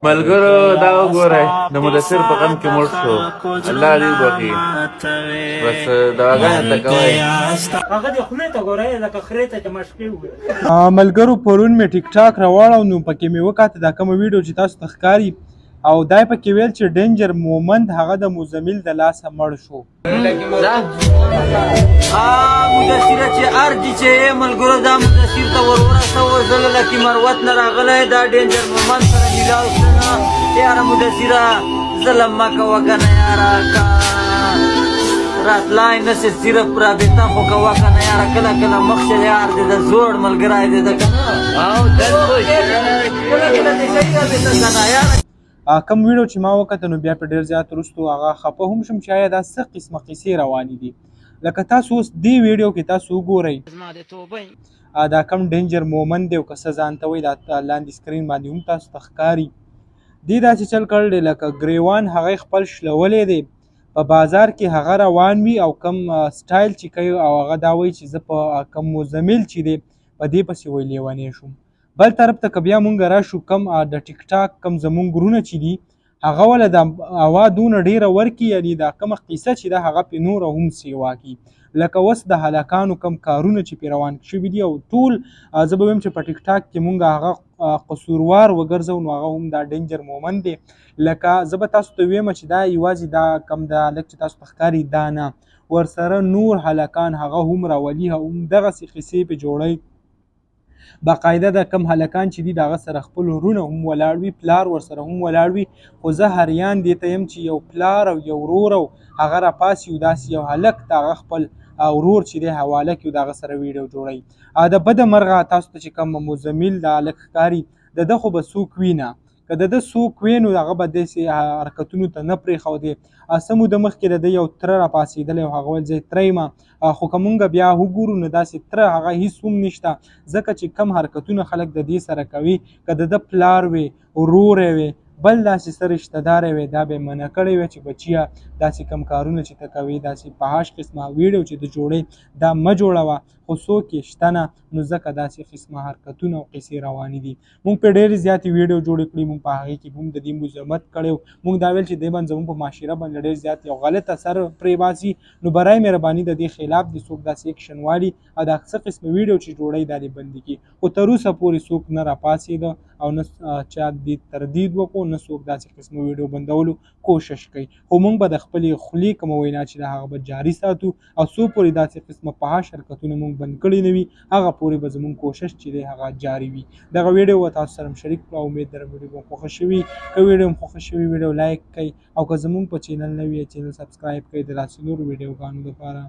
ملګرو دا وګورئ د مدثر په غم کې مړ شو، الله دې وبخي. بس دواګانې ته کوئ. هغه د خولې ته ګورئ لکه خرې ته چې مشقي وګورئ. ملګرو پرون مې ټیک ټاک راواړو نو پکې مې وکاته دا کومه ویډیو چې تاسو ته ښکاري او دا یې پکې ویل چې ډینجر مومند هغه د مزمل د لاسه مړ شو. مدثره چې ارجی چې ملګرو دا مدثر ته ورورسوه زه له لکي مروت نه راغلی دا ډینجر مومند سره میلاو شونه یاره مدثره ظلم مه کوه که نه یاره که راتلای نسې صرف رابطه خو کوه که نه یاره کله کله مخ چې یار دی د زوړ ملګری دی ده که نه کله کله دې صحیح رابطه که نه یاره کوم ویډیو چې ما وکته نو بیا په ډېر زیات وروستو هغه خفه هم شوم چې آیا دا څه قسمه قیسې روانې دي لکه تاسو اوس دې ویډیو کې تاسو وګورئ دا کم ډینجر مومند دی او که څه ځان ته وایي دا لاندې سکرین باندې هم تاسو ته ښکاري دې داسې چل کړی دی لکه ګریوان هغه خپل شلولی دی په بازار کې هغه روان وي او کم سټایل چې کوي او هغه دا وایي چې زه په کم مزمل چې دی په دې پسې وایي لیونی شوم بل طرف ته که بیا مونږ راشو کم د ټیک ټاک کم زمونږ ګروونه چې دي هغه وله د هوا دونه ډیره ورکي یعنې دا کومه قیصه چې ده هغه پې نوره هم سیوا کي لکه اوس د هلکانو کم کارونه چې پې روان شوي دي او ټول زه به وایم چې په ټیک ټاک کې مونږ هغه قصوروار وګرځو نو هغه هم دا ډینجر مومند دی لکه زه به تاسو ته ویم چې دا یوازې دا کم د هلک چې تاسو ته ښکاري دا نه ورسره نور هلکان هغه هم راولي هم دغسې قصې پې جوړوي باقاعده د کم هلکان چې دي د هغه سره خپل ورونه هم ولاړ وي پلار ورسره هم ولاړ وي خو زه حریان دې ته یم چې یو پلار او یو ورور او هغه راپاسي او داسې یو هلک د هغه خپل ورور چې دی حواله کړي او د هغه سره ویډیو جوړوي د بده مرغه تاسو ته چې کوم مزمل د هلک ښکاري د ده خو به څوک وي نه که د ده څوک وی نو هغه به داسې حرکتونو ته نه پرېښودې څه موده مخکې د ده یو تره راپاڅېدلی او هغه ویل زه یې تره یم خو که مونږ بیا وګورو نو داسې تره هغه هېڅ هم نشته ځکه چې کم حرکتونه خلک د دې سره کوي که د ده پلار وي ورور وي بل داسې څه رشته دار وي دا به یې منع کړی وی چې بچیه داسې کم کارونه چې ته کوې داسې فحاش قسمه ویډیو چې ته جوړې دا مه جوړوه خو څوک یې شته نه نو ځکه داسې قسمه حرکتونه او قصې روانې دي مونږ پرې ډېرې زیاتې ویډیو جوړې کړي مونږ په هغې کې هم د دې مذمت کړی مونږ دا ویل چې دی باندې زموږ په معاشره باندې ډېر زیات یو غلط اثر پرې باسي نو برای مهرباني د دې خلاف د څوک داسې اکشن والي او دا څه قسمه ویډیو چې جوړوي دا دې بندي کړي خو تر اوسه پورې څوک نه راپاڅېده او نه چا دې تردید وکړو نه څوک داسې قسمه ویډیو بندولو کوشش کوي خو مونږ به د خپلې خولې کومه وینا چې د هغه به جاري ساتو او څو پورې داسې قسمه فحاش حرکتونه مونږ بند کړي نه وي هغه پورې به زموږ کوشش چې دی هغه جاري وي دغه ویډیو به تاسو سره شریک کړو امید لرم ویډیو به خوښه شوي که ویډیو هم خوښه شوي ویډیو لایک کړئ او که زموږ په چینل نه وي چینل سبسکرایب کړئ د داسې نورو ویډیوګانو لپاره